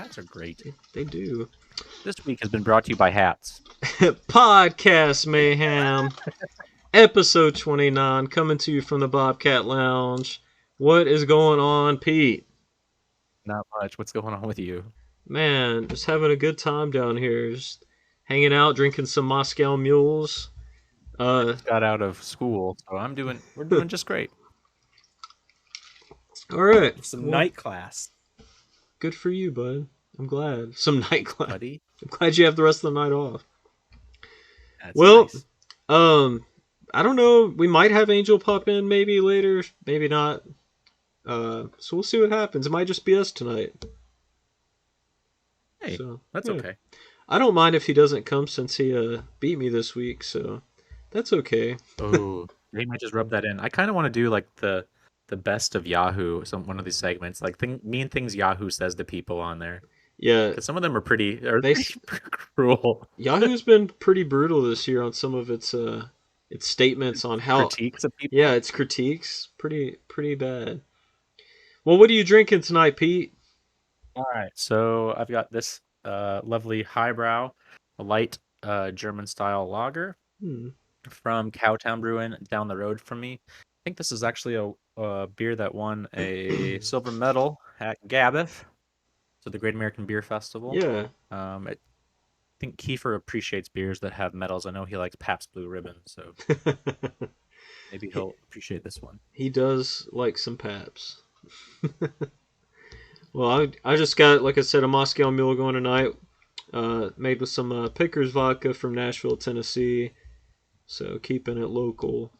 Hats are great. They do. This week has been brought to you by hats. Podcast Mayhem, episode 29, coming to you from the Bobcat Lounge. What is going on, Pete? Not much. What's going on with you? Man, just having a good time down here. Just hanging out, drinking some Moscow Mules. I just got out of school, so we're doing just great. All right. Some night class. Good for you, bud. I'm glad. Some night class. Buddy. I'm glad you have the rest of the night off. That's well, nice. I don't know. We might have Angel pop in maybe later, maybe not. So we'll see what happens. It might just be us tonight. Hey, so, that's okay. I don't mind if he doesn't come since he beat me this week, so that's okay. Oh, they might just rub that in. I kind of want to do like the best of Yahoo, one of these segments, like mean things Yahoo says to people on there. Yeah, because some of them are pretty cruel. Yahoo's been pretty brutal this year on some of its statements on how critiques of people. Yeah, its critiques pretty bad. Well, what are you drinking tonight, Pete? All right, so I've got this lovely highbrow, light German style lager from Cowtown Brewing down the road from me. I think this is actually a beer that won a silver medal at Gabbeth. So the Great American Beer Festival. Yeah. I think Kiefer appreciates beers that have medals. I know he likes Pabst Blue Ribbon, so maybe he'll appreciate this one. He does like some Pabst. Well, I just got, like I said, a Moscow Mule going tonight. Made with some Pickers vodka from Nashville, Tennessee. So keeping it local.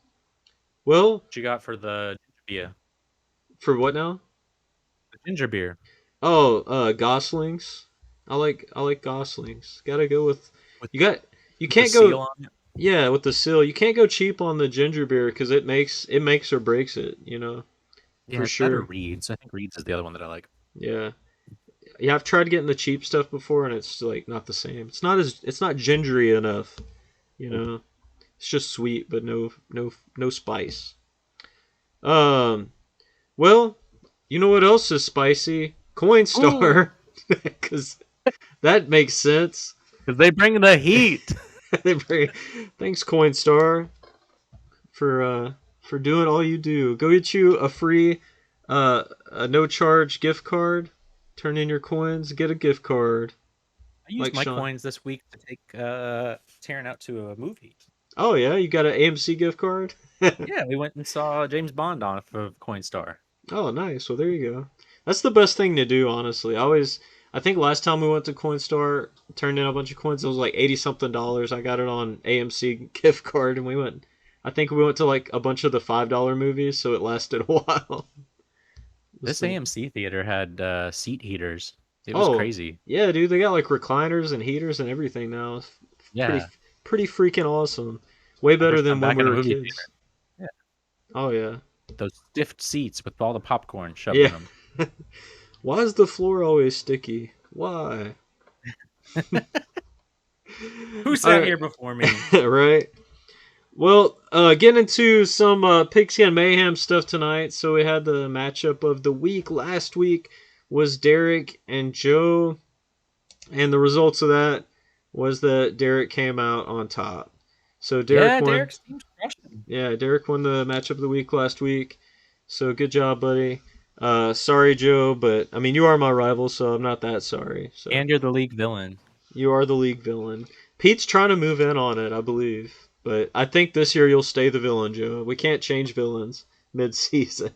Well, what you got for the beer? For what now? The ginger beer. Oh, Goslings. I like Goslings. Gotta go with you can't go. Seal on it? Yeah, with the seal. You can't go cheap on the ginger beer because it makes or breaks it. You know. Yeah, for sure. Better Reed's. I think Reed's is the other one that I like. Yeah. Yeah, I've tried getting the cheap stuff before, and it's like not the same. It's not gingery enough. You know, it's just sweet, but no spice. Well, you know what else is spicy? Coinstar, because that makes sense. Because they bring the heat. Thanks, Coinstar, for doing all you do. Go get you a free, a no charge gift card. Turn in your coins, get a gift card. I used my coins this week to take Taryn out to a movie. Oh yeah, you got an AMC gift card? Yeah, we went and saw James Bond on of Coinstar. Oh, nice. Well, there you go. That's the best thing to do, honestly. I think last time we went to Coinstar, turned in a bunch of coins. It was like $80-something. I got it on AMC gift card, and I think we went to like a bunch of the $5 movies, so it lasted a while. This AMC theater had seat heaters. It was crazy. Yeah, dude, they got like recliners and heaters and everything now. Yeah, pretty freaking awesome. Way better than when we were kids. Theater. Yeah. Oh yeah. Those stiff seats with all the popcorn shoved in them. Why is the floor always sticky? Why? Who sat here before me? Right. Well, getting into some Pigskin Mayhem stuff tonight. So we had the matchup of the week. Last week was Derek and Joe. And the results of that was that Derek came out on top. So Derek won. Derek seems crushing. Yeah, Derek won the matchup of the week last week. So good job, buddy. Sorry, Joe, but I mean, you are my rival, so I'm not that sorry. So. And you're the league villain. You are the league villain. Pete's trying to move in on it, I believe. But I think this year you'll stay the villain, Joe. We can't change villains mid-season.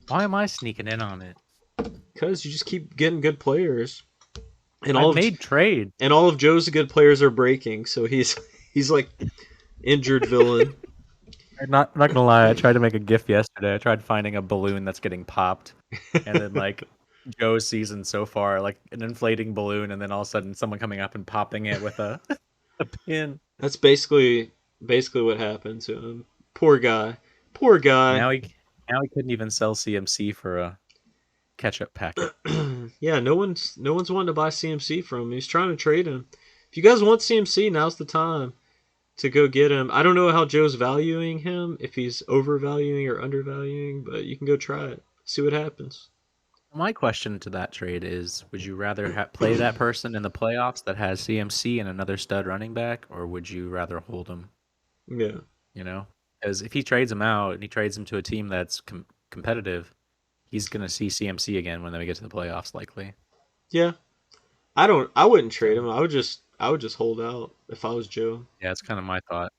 Why am I sneaking in on it? Because you just keep getting good players. And I've made trade. And all of Joe's good players are breaking, so he's like injured villain. I'm not gonna lie, I tried to make a GIF yesterday. I tried finding a balloon that's getting popped. And then like Joe's season so far, like an inflating balloon, and then all of a sudden someone coming up and popping it with a pin. That's basically what happened to him. Poor guy. Now he couldn't even sell CMC for a ketchup packet. Yeah, no one's wanting to buy CMC from him. He's trying to trade him. If you guys want CMC, now's the time to go get him. I don't know how Joe's valuing him, if he's overvaluing or undervaluing, but you can go try it. See what happens. My question to that trade is: would you rather play that person in the playoffs that has CMC and another stud running back, or would you rather hold him? Yeah. You know, because if he trades him out and he trades him to a team that's competitive, he's gonna see CMC again when they get to the playoffs, likely. Yeah. I wouldn't trade So him. I would just hold out if I was Joe. yeah, it's kind of my thought.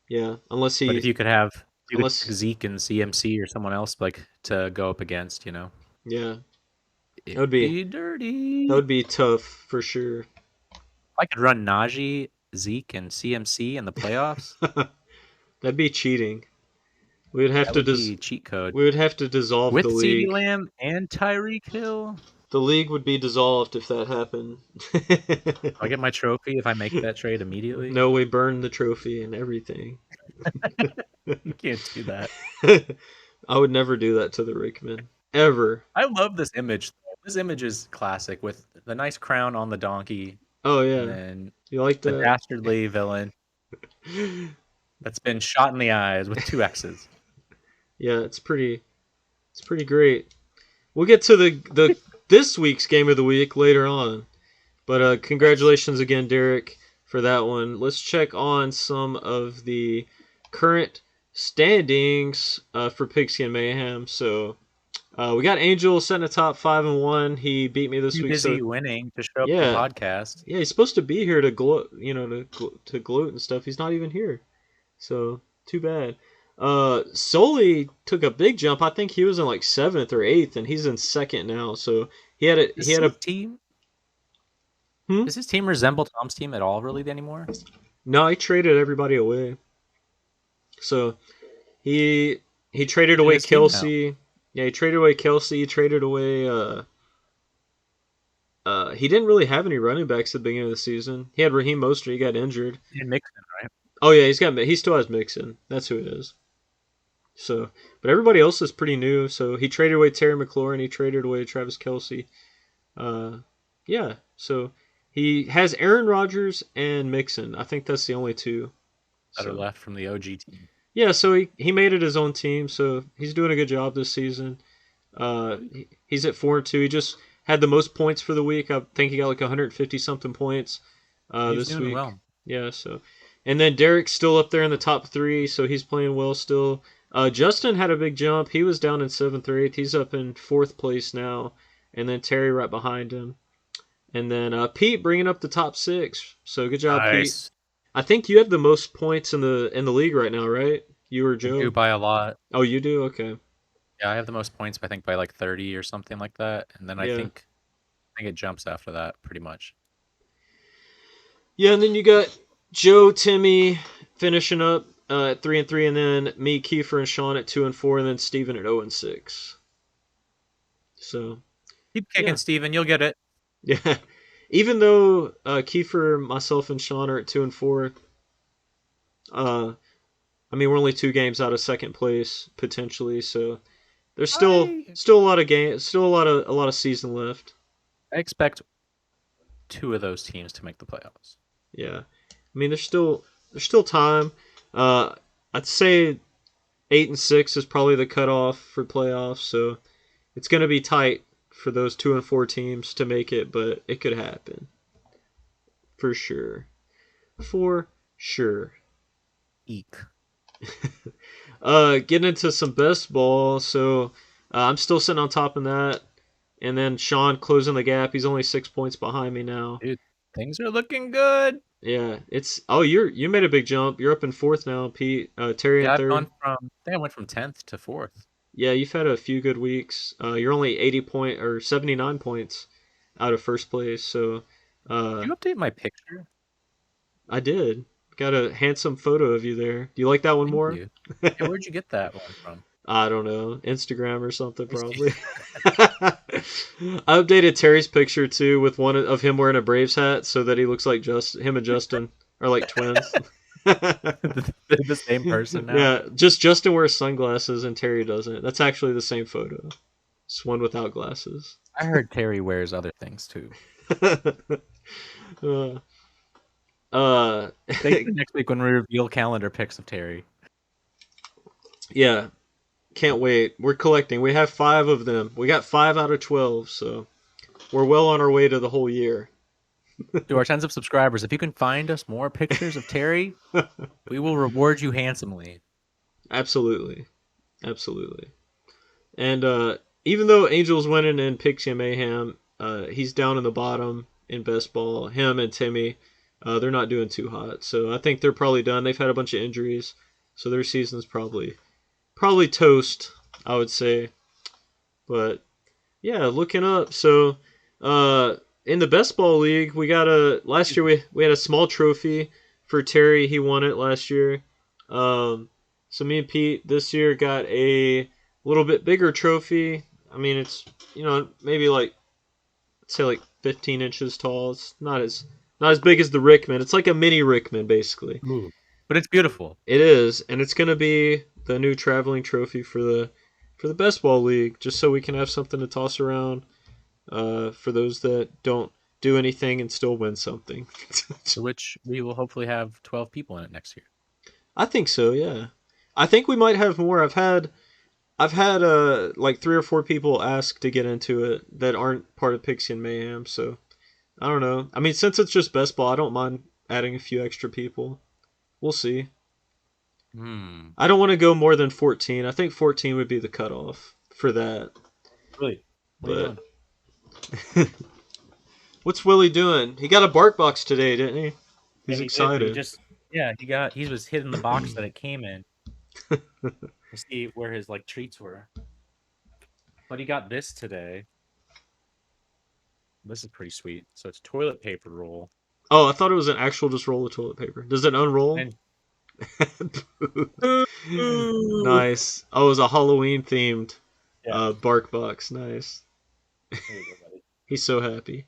Yeah. But if you could pick Unless Zeke and CMC or someone else like to go up against, yeah. That would it'd be be dirty. tough for sure. If I could run Najee, Zeke, and CMC in the playoffs, That'd be cheating. We would have that to would be cheat code. we would have to dissolve the With CeeDee league. Lamb and Tyreek Hill, The league would be dissolved if that happened. I'll get my trophy if I make that trade immediately. No, we burned the trophy and everything. You can't do that. I would never do that to the Rickman. Ever. I love this image, though. This image is classic with the nice crown on the donkey Oh and yeah. then You like the that? dastardly villain that's been shot in the eyes with two X's. Yeah, it's pretty great. We'll get to the this week's game of the week later on. But Yes. congratulations again, Derek, for that one. Let's check on some of the current standings for Pigskin Mayhem. So we got Angel sitting at top 5-1. He beat me this Too week. So busy winning to show up to the yeah, podcast. yeah, he's supposed to be here to gloat, to gloat and stuff. He's not even here. So too bad. Soli took a big jump. I think he was in like seventh or eighth, and he's in second now. So he Does had his a team hmm? does his team resemble Tom's team at all really anymore? No, he traded everybody away. So he he traded Who's in away his team now? Kelsey. Yeah, he traded away Kelsey. He traded away. He didn't really have any running backs at the beginning of the season. He had Raheem Mostert. He got injured. In Mixon, right? Oh yeah, he still has Mixon. That's who it is. So, but everybody else is pretty new. So he traded away Terry McLaurin. He traded away Travis Kelsey. Uh, yeah. So he has Aaron Rodgers and Mixon. I think that's the only two. That are So left from the OG team. yeah. So he made it his own team. So he's doing a good job this season. He's at 4-2. He just had the most points for the week. I think he got like 150 something points He's this doing week. well. Yeah. So, and then Derek's still up there in the top three, so he's playing well still. Justin had a big jump. He was down in seventh or eighth. He's up in fourth place now, and then Terry right behind him. And then Pete bringing up the top six. So good job, Pete. Nice. I think you have the most points in the league right now, right? You or I do Joe? by a lot. Oh, you do. Okay. Yeah, I have the most points, I think, by like 30 or something like that. And then Yeah. I think it jumps after that pretty much. Yeah, and then you got Joe, Timmy finishing up at 3-3, and then me, Kiefer, and Sean at 2-4, and then Steven at 0-6. So Keep kicking, yeah, Steven. You'll get it. yeah. Even though Kiefer, myself, and Sean are at 2-4, uh, I mean we're only 2 games out of second place potentially, so there's I still a lot of games, still a lot of season left. I expect two of those teams to make the playoffs. Yeah, I mean there's still time. Uh, I'd say 8-6 is probably the cutoff for playoffs, so it's going to be tight for those 2-4 teams to make it, but it could happen for sure. For sure. Eek. Getting into some best ball, so I'm still sitting on top of that, and then Sean closing the gap. He's only 6 points behind me now. Dude, things are looking good. Yeah, it's you made a big jump. You're up in fourth now, Pete. Terry in Yeah, third. I think I went from 10th to 4th. Yeah, you've had a few good weeks. You're only 79 points out of first place. So Did uh, you update my picture? I did. Got a handsome photo of you there. Do you like that one Thank more? you. Yeah, where'd you get that one from? I don't know. Instagram or something, Let me see. probably. I updated Terry's picture too with one of him wearing a Braves hat so that he looks like just him and Justin are like twins. The same person now. Yeah, just Justin wears sunglasses and Terry doesn't. That's actually the same photo. It's one without glasses. I heard Terry wears other things too. uh, uh, Stay tuned next week when we reveal calendar pics of Terry. yeah, Can't wait. We're collecting. We have 5 of them. We got 5 out of 12, so we're well on our way to the whole year. To our tens of subscribers, if you can find us more pictures of Terry, we will reward you handsomely. Absolutely. Absolutely. And even though Angel's winning in Pigskin Mayhem, he's down in the bottom in best ball. Him and Timmy, they're not doing too hot. So I think they're probably done. They've had a bunch of injuries, so their season's probably toast, I would say. But yeah, looking up. So in the best ball league, we got a last year we had a small trophy for Terry. He won it last year. So me and Pete this year got a little bit bigger trophy. I mean, it's maybe like say like 15 inches tall. It's not as big as the Rickman. It's like a mini Rickman basically. Ooh. But it's beautiful. It is, and it's gonna be the new traveling trophy for the best ball league, just so we can have something to toss around for those that don't do anything and still win something. Which we will hopefully have 12 people in it next year. I think so. Yeah, I think we might have more. I've had like 3 or 4 people ask to get into it that aren't part of Pigskin Mayhem. So I don't know. I mean, since it's just best ball, I don't mind adding a few extra people. We'll see. I don't want to go more than 14. I think 14 would be the cutoff for that. Really? What are you But doing? what's Willie doing? He got a bark box today, didn't he? Yeah, He's he did, but excited. he was hitting the box that it came in to see where his like treats were. But he got this today. This is pretty sweet. So it's toilet paper roll. Oh, I thought it was an actual just roll of toilet paper. Does it unroll? And Nice. Oh, it was a Halloween themed yeah. bark box. Nice. There you go, buddy. He's so happy.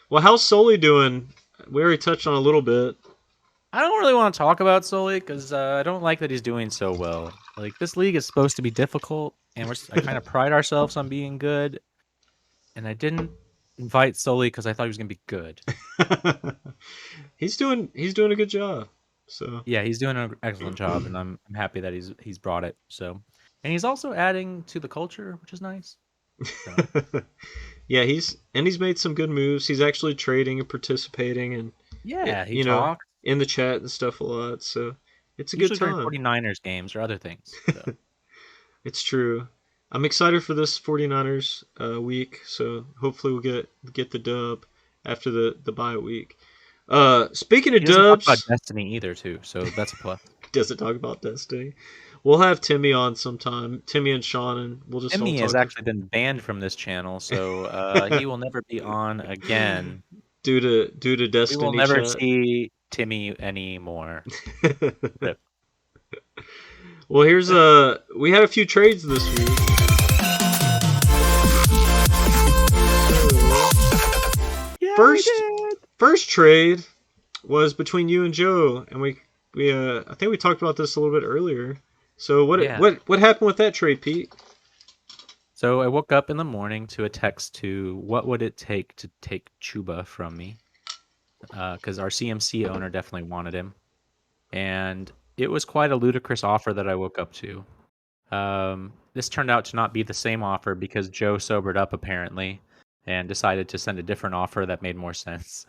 Well, how's Sully doing? We already touched on a little bit. I don't really want to talk about Sully because I don't like that he's doing so well. Like this league is supposed to be difficult, and I kind of pride ourselves on being good. And I didn't invite Sully because I thought he was gonna be good. He's doing a good job. So Yeah, he's doing an excellent job, and I'm happy that he's brought it. So, and he's also adding to the culture, which is nice. So, yeah, he's made some good moves. He's actually trading and participating and yeah, he you know talks. in the chat and stuff a lot. So it's a good Usually during time. 49ers games or other things. So. It's true. I'm excited for this 49ers week. So hopefully we'll get the dub after the bye week. Speaking of He doesn't talk about dubs, Destiny either, too. So that's a plus. doesn't talk about Destiny. We'll have Timmy on sometime. Timmy and Sean, and we'll just all Timmy has talk actually been banned from this channel, so he will never be on again. due to We will Destiny never chat. see Timmy anymore. Rip. Well, we had a few trades this week. Yeah, First we did. first trade was between you and Joe, and we I think we talked about this a little bit earlier. So Yeah. what happened with that trade, Pete? So I woke up in the morning to a text to what would it take to take Chuba from me? Because our CMC owner definitely wanted him. And it was quite a ludicrous offer that I woke up to. This turned out to not be the same offer because Joe sobered up apparently and decided to send a different offer that made more sense.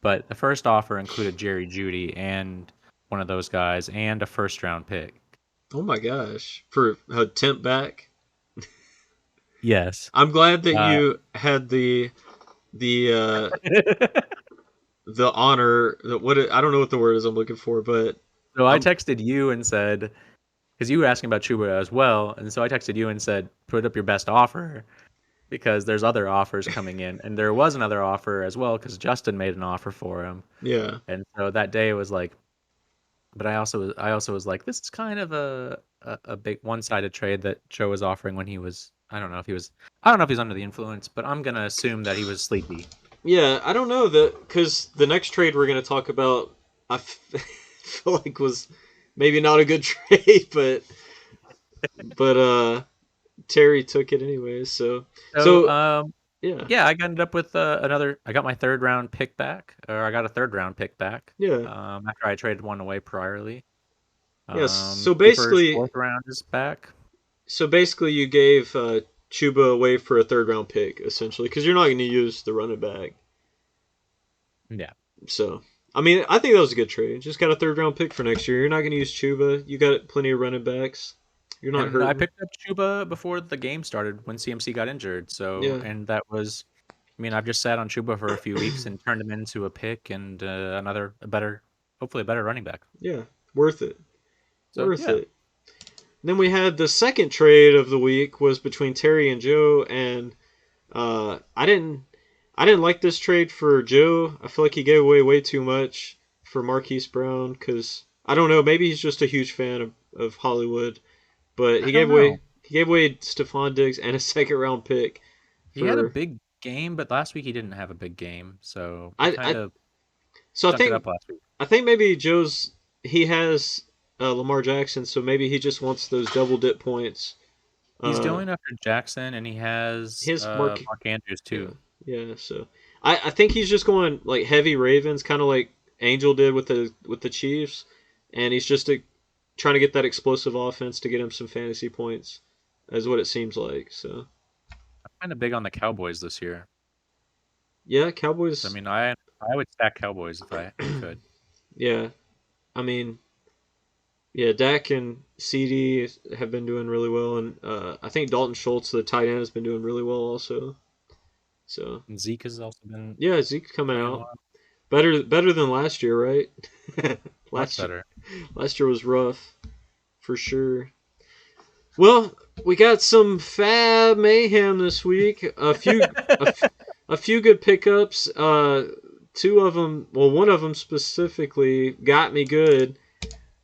But the first offer included Jerry Jeudy and one of those guys and a first round pick. Oh my gosh, for a temp back. Yes. I'm glad that you had the the honor I don't know what the word is I'm looking for, but So I texted you and said, because you were asking about Chuba as well, and so I texted you and said, put up your best offer because there's other offers coming in, and there was another offer as well because Justin made an offer for him, yeah. and so that day was like, but I also was like, this is kind of a big one-sided trade that Joe was offering when he was I don't know if he's under the influence, but I'm gonna assume that he was sleepy. Yeah, I don't know that because the next trade we're going to talk about, feel like was maybe not a good trade, but Terry took it anyways. So So yeah, yeah, I ended up with another. I got my third round pick back, or I got a third round pick back. yeah, After I traded one away priorly. yes. So Cooper's basically, fourth round is back. So basically, you gave Chuba away for a third round pick, essentially, because you're not going to use the running back. Yeah. So, I mean, I think that was a good trade. Just got a third round pick for next year. You're not going to use Chuba. You got plenty of running backs. You're not And I hurting. picked up Chuba before the game started when CMC got injured. So, Yeah. and that was, I mean, I've just sat on Chuba for a few weeks and turned him into a pick and a better, hopefully a better running back. Yeah. Worth it. So, Worth yeah, it. Then we had the second trade of the week was between Terry and Joe, and I didn't like this trade for Joe. I feel like he gave away way too much for Marquise Brown because I don't know. Maybe he's just a huge fan of Hollywood, but I don't know. he gave away Stephon Diggs and a second round pick He had a for big game, but last week he didn't have a big game. So he kind I. of So stunk it up last week. I think maybe Joe's he has Lamar Jackson, so maybe he just wants those double dip points. He's Uh, going after Jackson and he has his Mark Mark Andrews Yeah, too. yeah. So I think he's just going like heavy Ravens, kind of like Angel did with the Chiefs, and he's just trying to get that explosive offense to get him some fantasy points, is what it seems like. So I'm kind of big on the Cowboys this year. yeah, So, I Cowboys. mean, I would stack Cowboys if I could. Yeah, I mean, yeah, Dak and CD have been doing really well, and I think Dalton Schultz, the tight end, has been doing really well also. So And Zeke has also been yeah, Zeke coming playing out well, better than last year, right? much last year, better. last year was rough for sure. Well, we got some Fab Mayhem this week. A few good pickups. Two of them, well, one of them specifically got me good.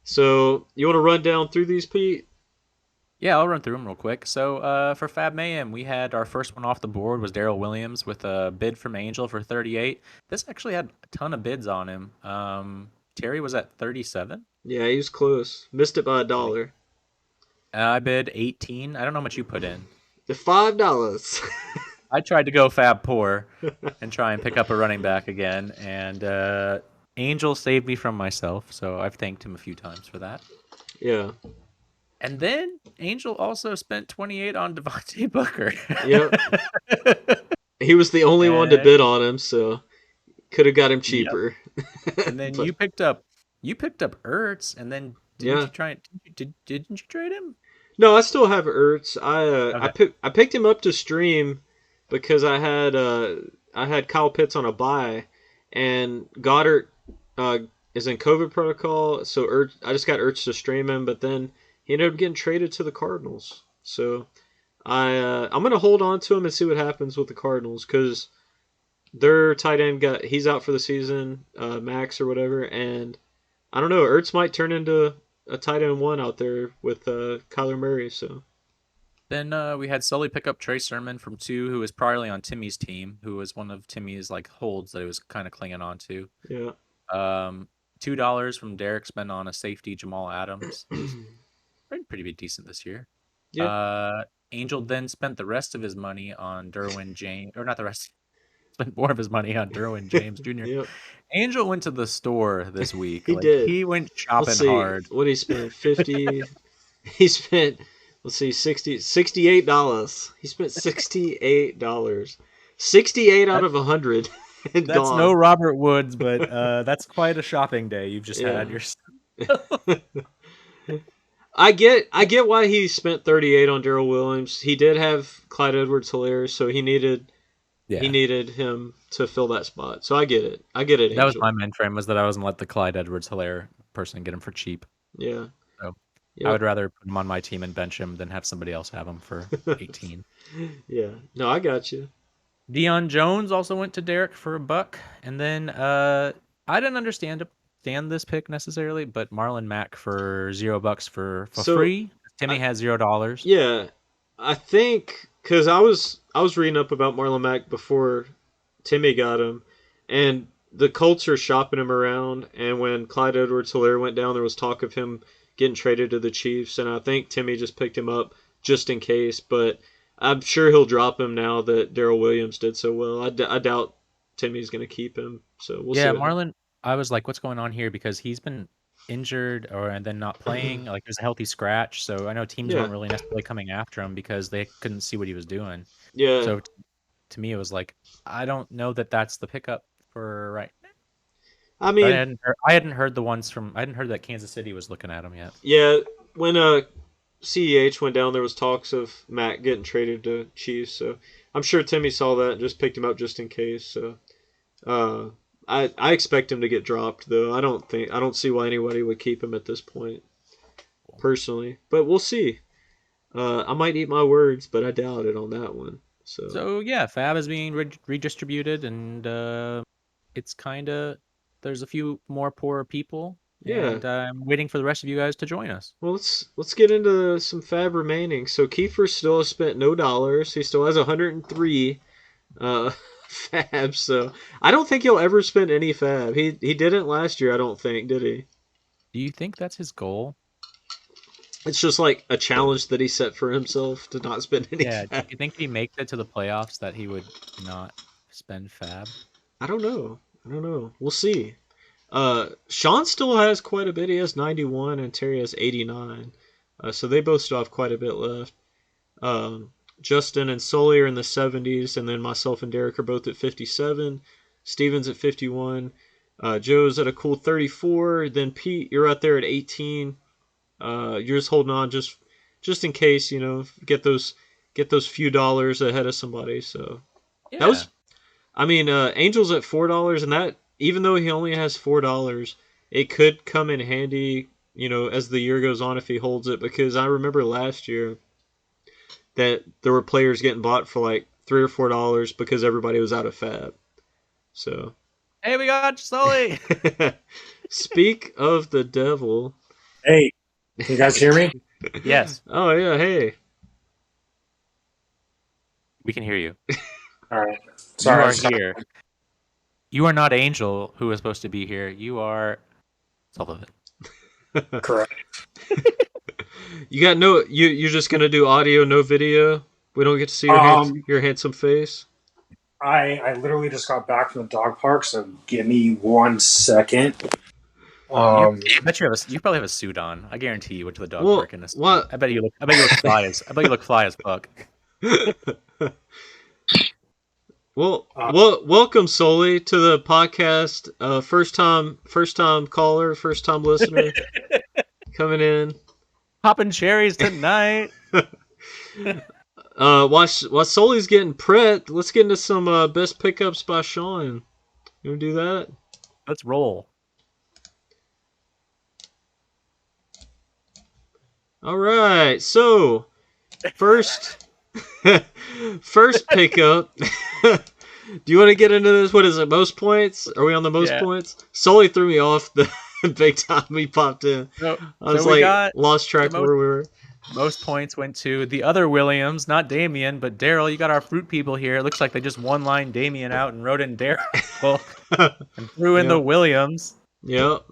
So you want to run down through these, Pete? Yeah, I'll run through them real quick. So, for Fab Mayhem, we had our first one off the board was Daryl Williams with a bid from Angel for 38. This actually had a ton of bids on him. Terry was at 37. Yeah, he was close. Missed it by a Maybe. dollar. I bid 18. I don't know how much you put in. The $5. I tried to go Fab poor and try and pick up a running back again, and Angel saved me from myself, so I've thanked him a few times for that. Yeah. And then Angel also spent 28 on Devontae Booker. Yep. He was the only one to and bid on him, so could have got him yep. cheaper. And then But you picked up Ertz, and then didn't yeah. you try didn't you trade him? No, I still have Ertz. Okay. I picked him up to stream because I had Kyle Pitts on a bye, and Goddard uh, is in COVID protocol, so I just got Ertz to stream him, but then he ended up getting traded to the Cardinals. So I'm gonna hold on to him and see what happens with the Cardinals because their tight end he's out for the season, Max or whatever, and I don't know. Ertz might turn into a tight end one out there with Kyler Murray. So Then we had Sully pick up Trey Sermon from 2, who was probably on Timmy's team, who was one of Timmy's like holds that he was kind of clinging on to. yeah, $2 from Derek spent on a safety Jamal Adams, who's been pretty decent this year. yeah, Uh, Angel then spent the rest of his money on Derwin James, or not the rest, spent more of his money on Derwin James Jr. yeah. Angel went to the store this week. He Like did. he went Let's shopping see hard. what he spent. 50. He spent. Let's see, $68. He spent $68. 68 out That of 100 and that's no gone. Robert Woods, but that's quite a shopping day you've just had Yeah. yourself. I get why he spent 38 on Daryl Williams. He did have Clyde Edwards-Helaire, so he Yeah. needed him to fill that spot. So I get it. I get it, That was Angel. my main frame, was that I wasn't let the Clyde Edwards-Helaire person get him for cheap. Yeah. So I Yep. would rather put him on my team and bench him than have somebody else have him for 18. Yeah. No, I got you. Dion Jones also went to Derek for a buck, and then I didn't understand this pick necessarily, but Marlon Mack for $0 for So free. Timmy I, has $0. yeah, I think because I was reading up about Marlon Mack before Timmy got him, and the Colts are shopping him around. And when Clyde Edwards-Helaire went down, there was talk of him getting traded to the Chiefs, and I think Timmy just picked him up just in case. But I'm sure he'll drop him now that Daryl Williams did so well. I doubt Timmy's going to keep him, so we'll see Yeah, what happens. Marlon. I was like, what's going on here? Because he's been injured or and then not playing. Like it was a healthy scratch, so I know teams Yeah, weren't really necessarily coming after him because they couldn't see what he was doing. yeah. So to me, it was like I don't know that that's the pickup for right. I But mean, I hadn't heard the ones from I hadn't heard that Kansas City was looking at him yet. yeah. When CEH went down, there was talks of Matt getting traded to Chiefs. So I'm sure Timmy saw that and just picked him up just in case. So uh, I expect him to get dropped though. I don't see why anybody would keep him at this point personally. But we'll see. I might eat my words, but I doubt it on that one. So So yeah, Fab is being redistributed, and it's kind of there's a few more poor people, yeah. and I'm waiting for the rest of you guys to join us. Well, let's get into some Fab remaining. So Kiefer still has spent no dollars. He still has 103 Fab. So I don't think he'll ever spend any Fab. He didn't last year. I don't think, did he? Do you think that's his goal? It's just like a challenge that he set for himself to not spend any Yeah. Do Fab. you think if he makes it to the playoffs that he would not spend Fab? I don't know. I don't know. We'll see. Sean still has quite a bit. He has 91 and Terry has 89. So they both still have quite a bit left. Um, Justin and Sully are in the 70s, and then myself and Derek are both at 57. Steven's at 51. Joe's at a cool 34. Then Pete, you're out there at 18. You're just holding on just in case, get those few dollars ahead of somebody. So that Yeah. was, I mean, Angel's at $4, and that even though he only has $4, it could come in handy, as the year goes on if he holds it. Because I remember last year that there were players getting bought for like $3 or $4 because everybody was out of Fab. So, Hey, we got Sully. speak of the devil. Hey, can you guys hear me? Yes, Oh yeah, hey. we can hear you. All right. You Sorry, I are just got here. You are not Angel, who is supposed to be here. You are Sullivan. correct. You got no. You're just gonna do audio, no video. We don't get to see your handsome face. I literally just got back from the dog park, so give me 1 second. Um, I bet you probably have a suit on. I guarantee you went to the dog Well, park in a suit. what? I bet you look fly as fuck. Welcome Solely to the podcast. First time caller, first time listener coming in. Popping cherries tonight. While Solly's getting prepped, let's get into some best pickups by Sean. You wanna do that? Let's roll. All right. So first pickup. Do you want to get into this? What is it? Most points? Are we on the most points? Solely threw me off the big time he popped in. I was lost track of where we were. Most points went to the other Williams, not Damien, but Daryl. You got our fruit people here. It looks like they just one line Damien out and wrote in Daryl and threw in the Williams. Yep.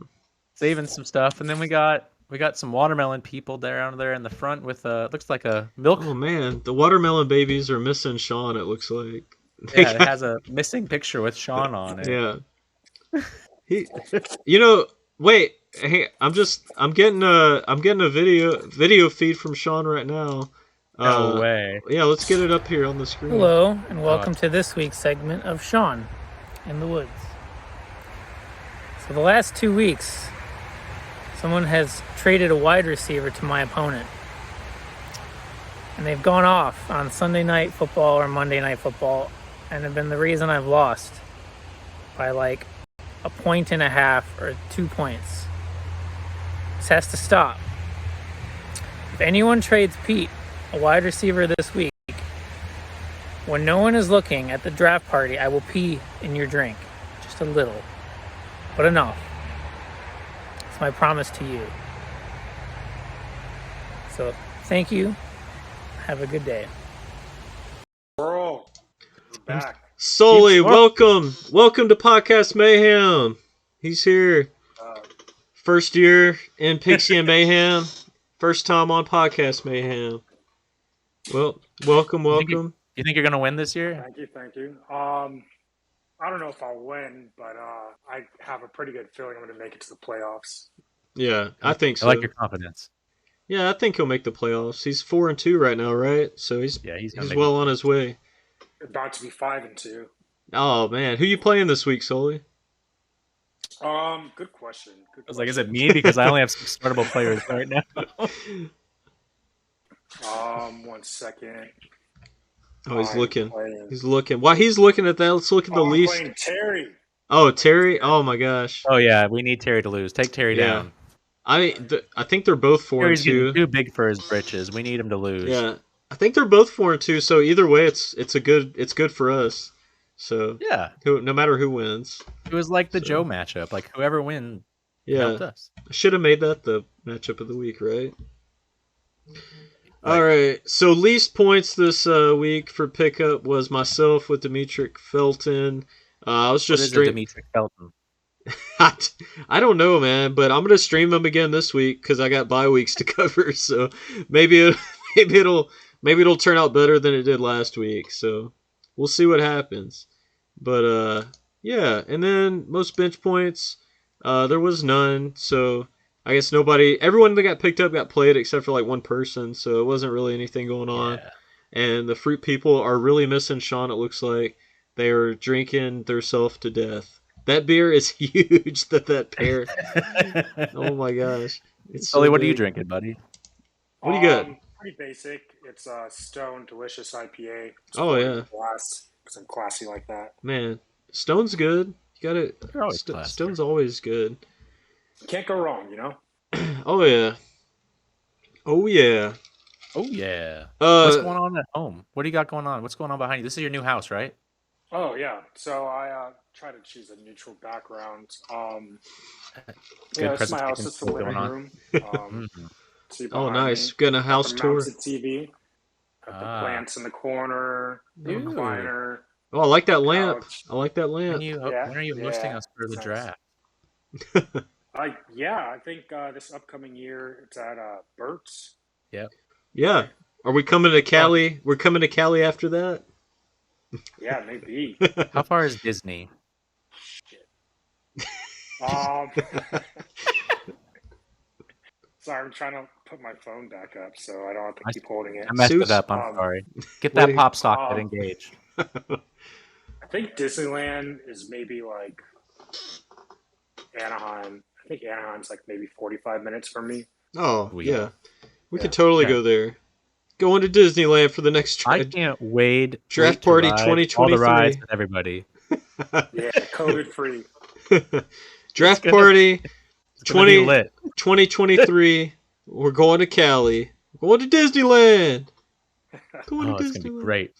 Saving some stuff, and then we got some watermelon people down there in the front with looks like a milk. Oh man, the watermelon babies are missing Sean. It looks like. Yeah, it has a missing picture with Sean on it. Yeah. Wait. Hey, I'm getting a video feed from Sean right now. No way. Yeah, let's get it up here on the screen. Hello, and welcome to this week's segment of Sean in the Woods. So the last 2 weeks, someone has traded a wide receiver to my opponent. And they've gone off on Sunday Night Football or Monday Night Football and have been the reason I've lost by like 1.5 points or 2 points. This has to stop. If anyone trades Pete, a wide receiver this week, when no one is looking at the draft party, I will pee in your drink. Just a little. But enough. It's my promise to you. So, thank you. Have a good day. Bro, we're back. Solely, welcome to Podcast Mayhem. He's here. First year in Pigskin Mayhem. First time on Podcast Mayhem. Well, welcome. You think you're gonna win this year? Thank you. I don't know if I'll win, but I have a pretty good feeling I'm going to make it to the playoffs. Yeah, I think I like so. your confidence. Yeah, I think he'll make the playoffs. He's 4-2 right now, right? So he's Yeah, he's gonna he's make the well on his playoffs. way. About to be 5-2. Oh man, who you playing this week, Sully? Good question. Good I was like, is it question. me? Because I only have 6 startable players right now. 1 second. Oh, he's I'm looking. playing. He's looking. While he's looking at that, let's look at the Oh, I'm least. playing Terry. Oh, I'm playing Terry. Terry. Oh my gosh. Oh yeah, we need Terry to lose. Take Terry Yeah. down. I think they're both four and Terry's getting two. too big for his britches. We need him to lose. Yeah. I think they're both 4-2. So either way, it's good for us. So Yeah, no matter who wins. it was like the Joe So matchup. Like whoever wins, it yeah, helped us. I should have made that the matchup of the week, right? All Right. right. So least points this week for pickup was myself with Dimitri Felton. I was What just is a stream. Dimitri Felton? I don't know, man, but I'm gonna stream them again this week because I got bye weeks to cover. So maybe it, maybe it'll turn out better than it did last week. So we'll see what happens. But yeah, and then most bench points, there was none. So I guess everyone that got picked up got played except for like one person. So it wasn't really anything going on. Yeah. And the fruit people are really missing Sean. It looks like they are drinking themselves to death. That beer is huge. That pair. Oh my gosh, it's so Sully, what are you big. drinking, buddy? What do you got? Pretty basic. It's a Stone Delicious IPA. It's Oh poured in yeah, a glass because I'm classy like that. man. Stone's good. You got it. You're always classy. Stone's always good. Can't go wrong, you know. Oh yeah. Oh yeah. Oh yeah. What's Uh, going on at home? What do you got going on? What's going on behind you? This is your new house, right? Oh yeah. So I try to choose a neutral background. Good It's my house. presentation It's the still going living on. room. Mhm. See oh behind nice. me. Getting a Got the house tour. mounted TV. Got the Ah, plants in the corner. The dude. recliner. Oh, I like that lamp. Couch. I like that lamp. Yeah, When are you hosting yeah. us for the It's nice. draft? I think this upcoming year it's at Burt's. Yep. Yeah. Are we coming to Cali? We're coming to Cali after that. Yeah, maybe. How far is Disney? Shit. Um, sorry, I'm trying to put my phone back up so I don't have to keep holding it. I messed Seuss? it up. I'm Um, sorry. Get that Wait. pop socket engaged. I think Disneyland is maybe like Anaheim. I think Anaheim's like maybe 45 minutes from me. Oh We yeah. We Yeah. could totally Okay. go there. Going to Disneyland for the next I can't wait. Draft wait to Party ride 2023. all the rides with everybody. Yeah, COVID free. Draft gonna- Party It's gonna be lit. 2023. We're going to Cali. We're going to Disneyland. Going Oh, to it's gonna be Disneyland. great.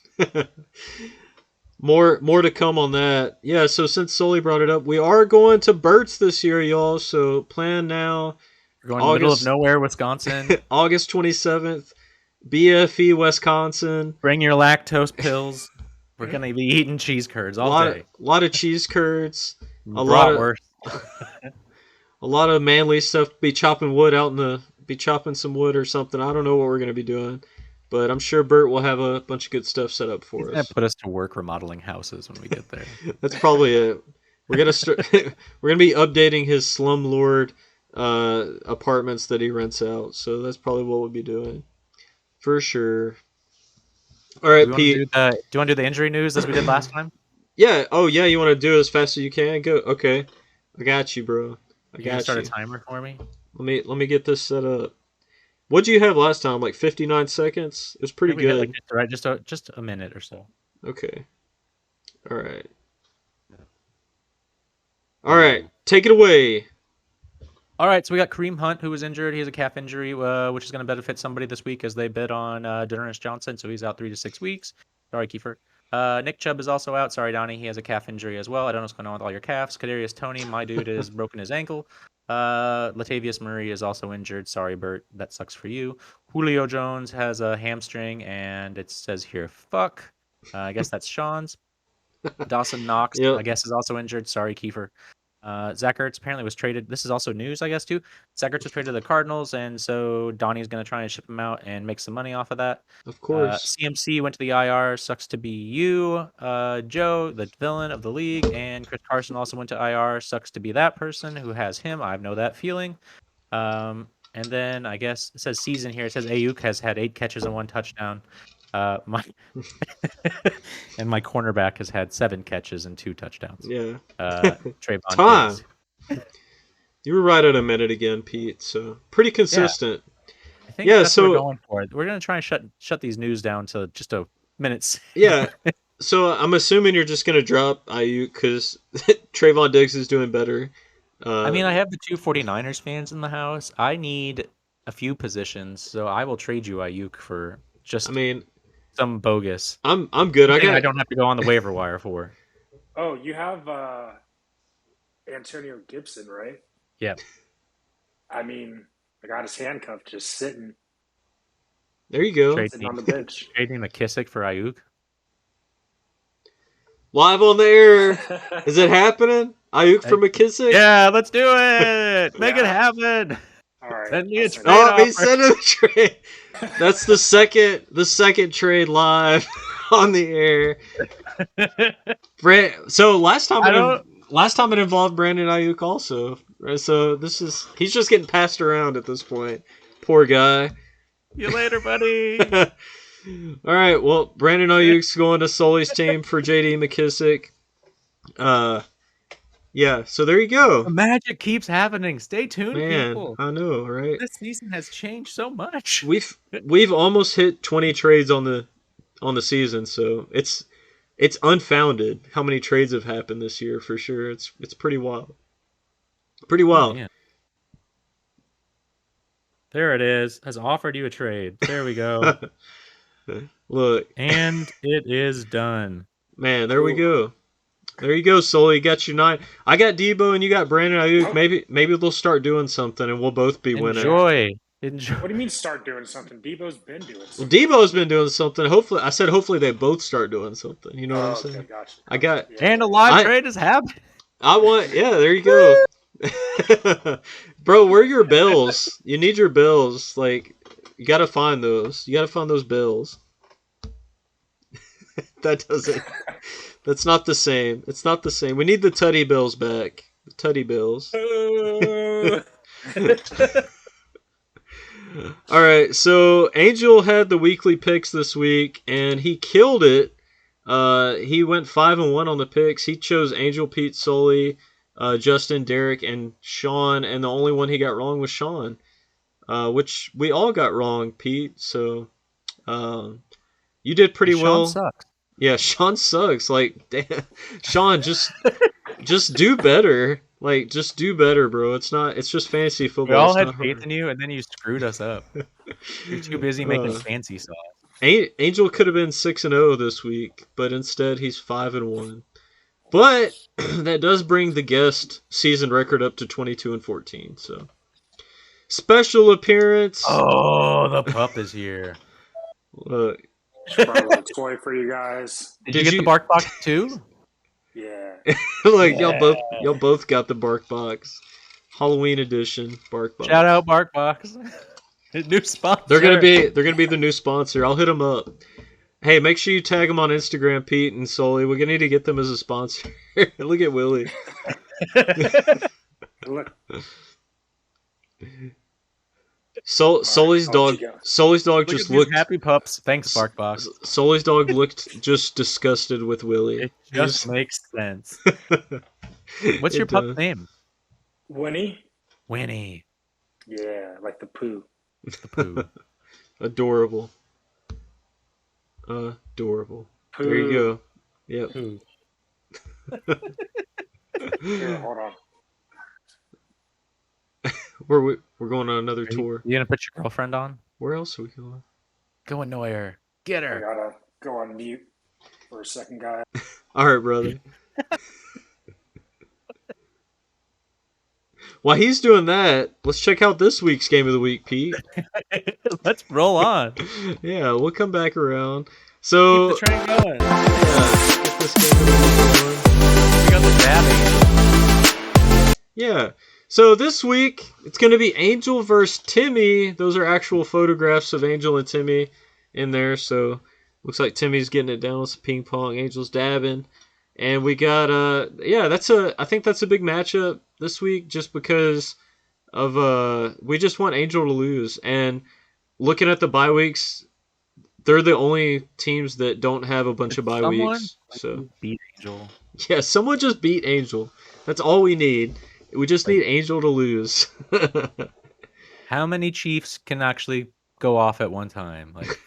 More to come on that. Yeah, so since Sully brought it up, we are going to Burt's this year, y'all. So plan now. We're going to the middle of August- nowhere, Wisconsin. August 27th, BFE, Wisconsin. Bring your lactose pills. We're gonna be eating cheese curds all day. Lot of cheese curds. A Bratwurst. lot of manly stuff. Be chopping some wood or something. I don't know what we're gonna be doing, but I'm sure Bert will have a bunch of good stuff set up He's for gonna us. put us to work remodeling houses when we get there. That's probably it. We're gonna start. We're gonna be updating his slumlord apartments that he rents out. So that's probably what we'll be doing, for sure. All right, do Pete. you want to do the injury news as we did last time? Yeah. Oh yeah. You want to do it as fast as you can? Go. Okay. I got you, bro. I You gonna got start you. a timer for me? Let me get this set up. What'd you have last time? Like 59 seconds? It was pretty We hit, good. right, just a minute or so. Okay. All right. All right. Take it away. All right, so we got Kareem Hunt, who was injured. He has a calf injury, which is going to benefit somebody this week as they bid on Dennis Johnson, so he's out 3 to 6 weeks. Sorry, Kiefer. Nick Chubb is also out. Sorry, Donnie. He has a calf injury as well. I don't know what's going on with all your calves. Kadarius Toney, my dude, has broken his ankle. Latavius Murray is also injured. Sorry, Bert. That sucks for you. Julio Jones has a hamstring, and it says here, fuck. I guess that's Sean's. Dawson Knox, Yep. I guess, is also injured. Sorry, Kiefer. Zach Ertz apparently was traded. This is also news, I guess, too. Zach Ertz was traded to the Cardinals, and so Donnie's going to try and ship him out and make some money off of that. Of course. CMC went to the IR. Sucks to be you. Joe, the villain of the league, and Chris Carson also went to IR. Sucks to be that person who has him. I know that feeling. And then I guess it says season here. It says Ayuk has had 8 catches and 1 touchdown. My and my cornerback has had 7 catches and 2 touchdowns. Yeah. Trayvon Time. Diggs. You were right at a minute again, Pete. So pretty consistent. I think that's what we're going for. We're gonna try and shut these news down to just a minute. Yeah. So I'm assuming you're just gonna drop Ayuk because Trayvon Diggs is doing better. I mean, I have the 2 49ers fans in the house. I need a few positions, so I will trade you Ayuk for just some bogus. I'm good. I don't have to go on the waiver wire for. Oh, you have Antonio Gibson, right? Yeah. I mean, I got his handcuff just sitting. There you go. Sitting on the bench. Trading McKissick for Ayuk. Live on the air. Is it happening? Ayuk for McKissick? Yeah, let's do it. Make it happen. All right. Send me a trade he sent a trade. That's the second trade live on the air. So last time it involved Brandon Ayuk also. So he's just getting passed around at this point. Poor guy. See you later, buddy. All right, well, Brandon Ayuk's going to Sully's team for J.D. McKissick. Yeah, so there you go. The magic keeps happening. Stay tuned, people. I know, right? This season has changed so much. We've almost hit 20 trades on the season, so it's unfounded how many trades have happened this year for sure. It's pretty wild. Pretty wild. Oh, yeah. There it is. Has offered you a trade. There we go. Look. And it is done. Man, there we go. There you go, Sully. You got your 9. I got Debo and you got Brandon Ayuk. Maybe they'll start doing something and we'll both be winning. Enjoy. What do you mean start doing something? Debo's been doing something. Well, Debo's been doing something. Hopefully they both start doing something. You know what I'm saying? Okay, gotcha. I got and a live trade is happening. There you go. Bro, where are your bills? You need your bills. Like, you gotta find those. You gotta find those bills. That's not the same. It's not the same. We need the Tutty bills back. The Tutty bills. All right, so Angel had the weekly picks this week, and he killed it. He went 5-1 on the picks. He chose Angel, Pete, Sully, Justin, Derek, and Sean, and the only one he got wrong was Sean, which we all got wrong, Pete. So you did pretty well. Sean sucks. Yeah, Sean sucks. Like, damn. Sean, just do better. Like, just do better, bro. It's just fantasy football. We all had faith in you, and then you screwed us up. You're too busy making fancy sauce. Angel could have been 6-0 this week, but instead he's 5-1. But that does bring the guest season record up to 22-14. So special appearance. Oh, the pup is here. Look, brought a little toy for you guys. Did you get the bark box too? Yeah. Look, y'all both got the bark box. Halloween edition bark box. Shout out bark box. New sponsor. They're gonna be the new sponsor. I'll hit them up. Hey, make sure you tag them on Instagram, Pete and Sully. We're gonna need to get them as a sponsor. Look at Willie. Look. Sully's dog just looked happy pups. Thanks, Barkbox. Sully's dog looked just disgusted with Willie. It just makes sense. What's your pup's name? Winnie. Winnie. Yeah, like the poo. The poo. Adorable. Adorable. Poo. There you go. Yep. Poo. Here, hold on. We're going on another tour. You gonna put your girlfriend on? Where else are we going? Go annoy her. Get her. I gotta go on mute for a second, guys. All right, brother. While he's doing that, let's check out this week's game of the week, Pete. Let's roll on. Yeah, we'll come back around. So keep the train going. Yeah, get this game of the week going. We got the dabbing. Yeah. So this week, it's going to be Angel versus Timmy. Those are actual photographs of Angel and Timmy in there. So looks like Timmy's getting it down with some ping pong. Angel's dabbing. And we got, I think that's a big matchup this week just because we just want Angel to lose. And looking at the bye weeks, they're the only teams that don't have a bunch of bye weeks. So beat Angel. Yeah, someone just beat Angel. That's all we need. We just need Angel to lose. How many Chiefs can actually go off at one time? Like,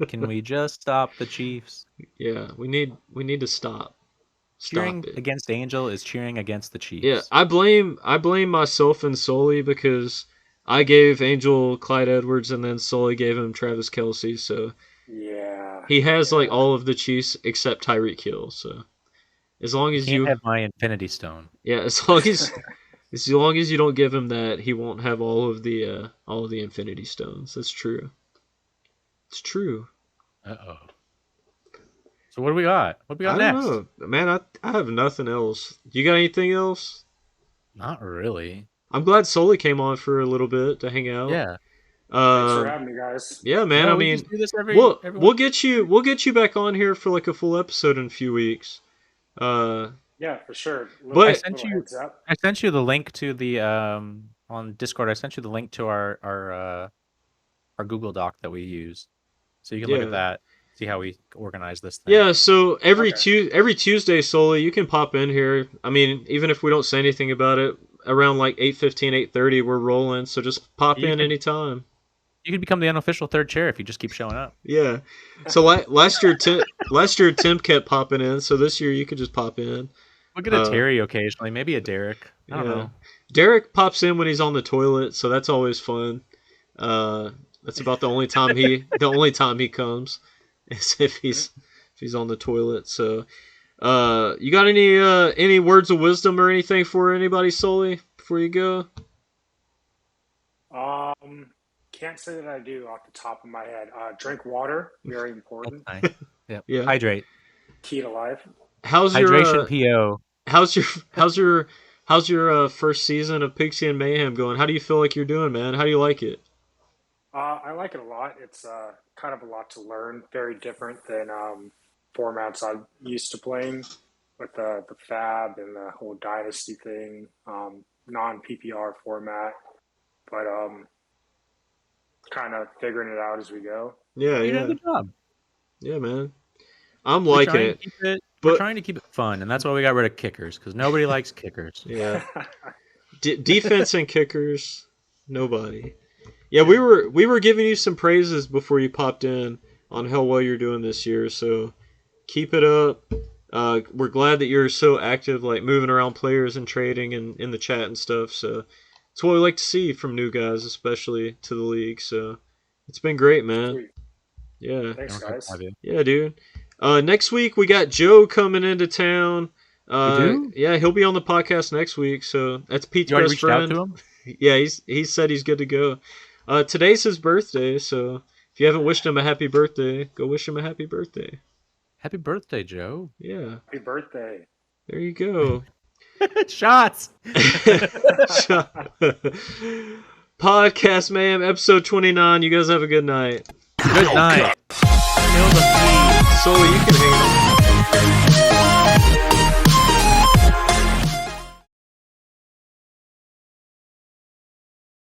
can we just stop the Chiefs? Yeah, we need to stop. Cheering against Angel is cheering against the Chiefs. Yeah, I blame myself and Sully because I gave Angel Clyde Edwards and then Sully gave him Travis Kelce. So yeah, he has like all of the Chiefs except Tyreek Hill. So as long as you have my Infinity Stone. Yeah, as long as you don't give him that, he won't have all of the Infinity Stones. That's true. It's true. Uh-oh. So what do we got? What do we got next? I don't know. Man, I have nothing else. You got anything else? Not really. I'm glad Sully came on for a little bit to hang out. Yeah. Thanks for having me, guys. Yeah, man. No, I mean, do this we'll get you back on here for like a full episode in a few weeks. Yeah, for sure. But I sent you the link to the on Discord. I sent you the link to our Google Doc that we use, so you can look at that, see how we organize this thing. Yeah. So every Tuesday, Sully, you can pop in here. I mean, even if we don't say anything about it, around like 8:15, 8:30, we're rolling. So just pop in anytime. You could become the unofficial third chair if you just keep showing up. Yeah. So last year Tim kept popping in. So this year you could just pop in. We'll get a Terry occasionally, maybe a Derek. I don't know. Derek pops in when he's on the toilet, so that's always fun. That's about the only time he comes, is if he's on the toilet. So, you got any words of wisdom or anything for anybody, Sully, before you go? Can't say that I do off the top of my head. Drink water, very important. Yeah. Hydrate. Key to life. How's hydration? PO. How's your first season of Pigskin Mayhem going? How do you feel like you're doing, man? How do you like it? I like it a lot. It's kind of a lot to learn. Very different than formats I'm used to playing with the Fab and the whole Dynasty thing, non-PPR format. But kind of figuring it out as we go. Yeah, you're doing a good job. Yeah, man. I'm liking it. We're trying to keep it fun, and that's why we got rid of kickers, because nobody likes kickers. Yeah. Defense and kickers, nobody. Yeah, we were giving you some praises before you popped in on how well you're doing this year, so keep it up. We're glad that you're so active, like moving around players and trading and in the chat and stuff, so it's what we like to see from new guys, especially to the league, so it's been great, man. Sweet. Yeah. Thanks, guys. Yeah, dude. Next week we got Joe coming into town. Yeah, he'll be on the podcast next week. So that's Pete's best friend. Out to him? Yeah, he said he's good to go. Today's his birthday, so if you haven't wished him a happy birthday, go wish him a happy birthday. Happy birthday, Joe. Yeah. Happy birthday. There you go. Shots. Podcast Mayhem, episode 29. You guys have a good night. Good night. So you can hang out.